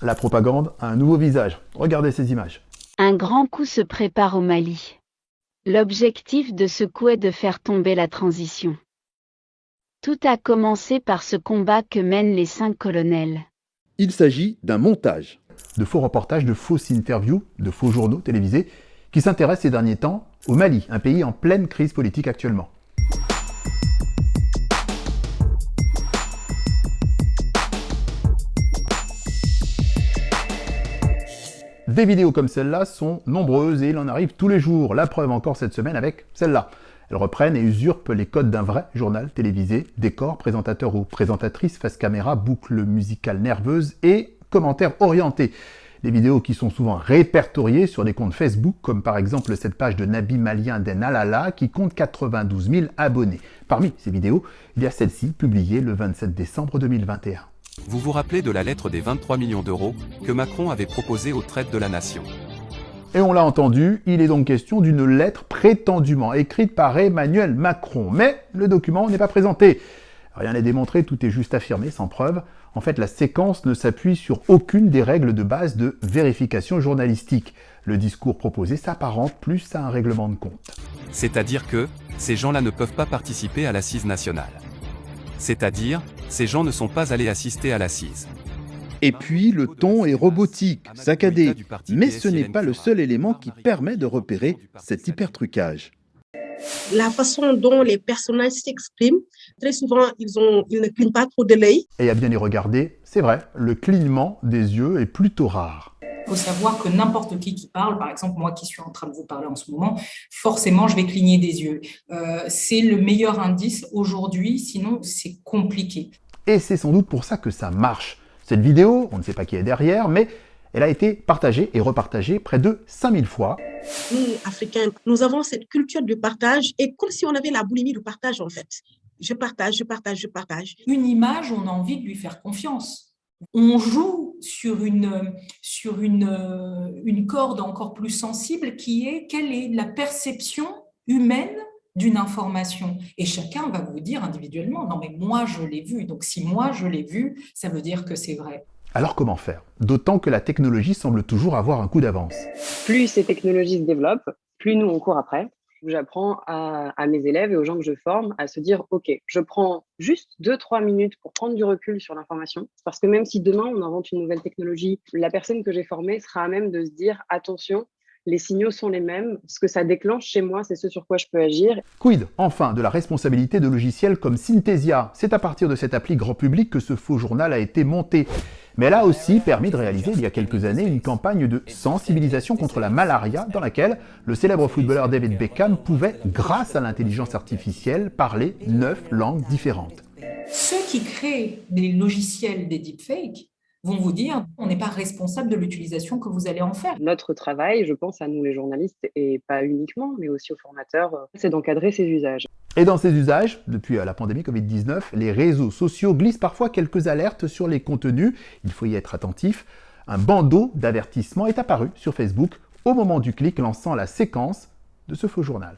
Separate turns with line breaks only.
La propagande a un nouveau visage. Regardez ces images.
Un grand coup se prépare au Mali. L'objectif de ce coup est de faire tomber la transition. Tout a commencé par ce combat que mènent les 5 colonels.
Il s'agit d'un montage.
De faux reportages, de fausses interviews, de faux journaux télévisés qui s'intéressent ces derniers temps au Mali, un pays en pleine crise politique actuellement. Des vidéos comme celle-là sont nombreuses et il en arrive tous les jours. La preuve encore cette semaine avec celle-là. Elles reprennent et usurpent les codes d'un vrai journal télévisé. Décors, présentateurs ou présentatrices, face caméra, boucles musicales nerveuses et commentaires orientés. Des vidéos qui sont souvent répertoriées sur des comptes Facebook, comme par exemple cette page de Nabi Malien Den Alala qui compte 92 000 abonnés. Parmi ces vidéos, il y a celle-ci publiée le 27 décembre 2021.
Vous vous rappelez de la lettre des 23 millions d'euros que Macron avait proposée aux traites de la nation.
Et on l'a entendu, il est donc question d'une lettre prétendument écrite par Emmanuel Macron. Mais le document n'est pas présenté. Rien n'est démontré, tout est juste affirmé, sans preuve. En fait, la séquence ne s'appuie sur aucune des règles de base de vérification journalistique. Le discours proposé s'apparente plus à un règlement de compte.
C'est-à-dire que ces gens-là ne peuvent pas participer à l'assise nationale. C'est-à-dire, ces gens ne sont pas allés assister à l'assise.
Et puis, le ton est robotique, saccadé. Mais ce n'est pas le seul élément qui permet de repérer cet hypertrucage.
La façon dont les personnages s'expriment, très souvent, ils ne clignent pas trop de l'œil.
Et à bien y regarder, c'est vrai, le clignement des yeux est plutôt rare.
Il faut savoir que n'importe qui parle, par exemple moi qui suis en train de vous parler en ce moment, forcément je vais cligner des yeux. C'est le meilleur indice aujourd'hui, sinon c'est compliqué.
Et c'est sans doute pour ça que ça marche. Cette vidéo, on ne sait pas qui est derrière, mais elle a été partagée et repartagée près de 5000 fois.
Nous, Africains, nous avons cette culture de partage et comme si on avait la boulimie du partage en fait. Je partage, je partage, je partage.
Une image, on a envie de lui faire confiance. On joue sur une corde encore plus sensible qui est quelle est la perception humaine d'une information. Et chacun va vous dire individuellement, non mais moi je l'ai vu, donc si moi je l'ai vu, ça veut dire que c'est vrai.
Alors comment faire? D'autant que la technologie semble toujours avoir un coup d'avance.
Plus ces technologies se développent, plus nous on court après. J'apprends à mes élèves et aux gens que je forme à se dire « Ok, je prends juste 2-3 minutes pour prendre du recul sur l'information. » Parce que même si demain on invente une nouvelle technologie, la personne que j'ai formée sera à même de se dire « Attention, les signaux sont les mêmes, ce que ça déclenche chez moi, c'est ce sur quoi je peux agir. »
Quid, enfin, de la responsabilité de logiciels comme Synthesia? C'est à partir de cette appli grand public que ce faux journal a été monté. Mais elle a aussi permis de réaliser il y a quelques années une campagne de sensibilisation contre la malaria dans laquelle le célèbre footballeur David Beckham pouvait, grâce à l'intelligence artificielle, parler 9 langues différentes.
Ceux qui créent des logiciels, des deepfakes, vont vous dire on n'est pas responsable de l'utilisation que vous allez en faire.
Notre travail, je pense à nous les journalistes, et pas uniquement, mais aussi aux formateurs, c'est d'encadrer ces usages.
Et dans ces usages, depuis la pandémie Covid-19, les réseaux sociaux glissent parfois quelques alertes sur les contenus. Il faut y être attentif. Un bandeau d'avertissement est apparu sur Facebook au moment du clic lançant la séquence de ce faux journal.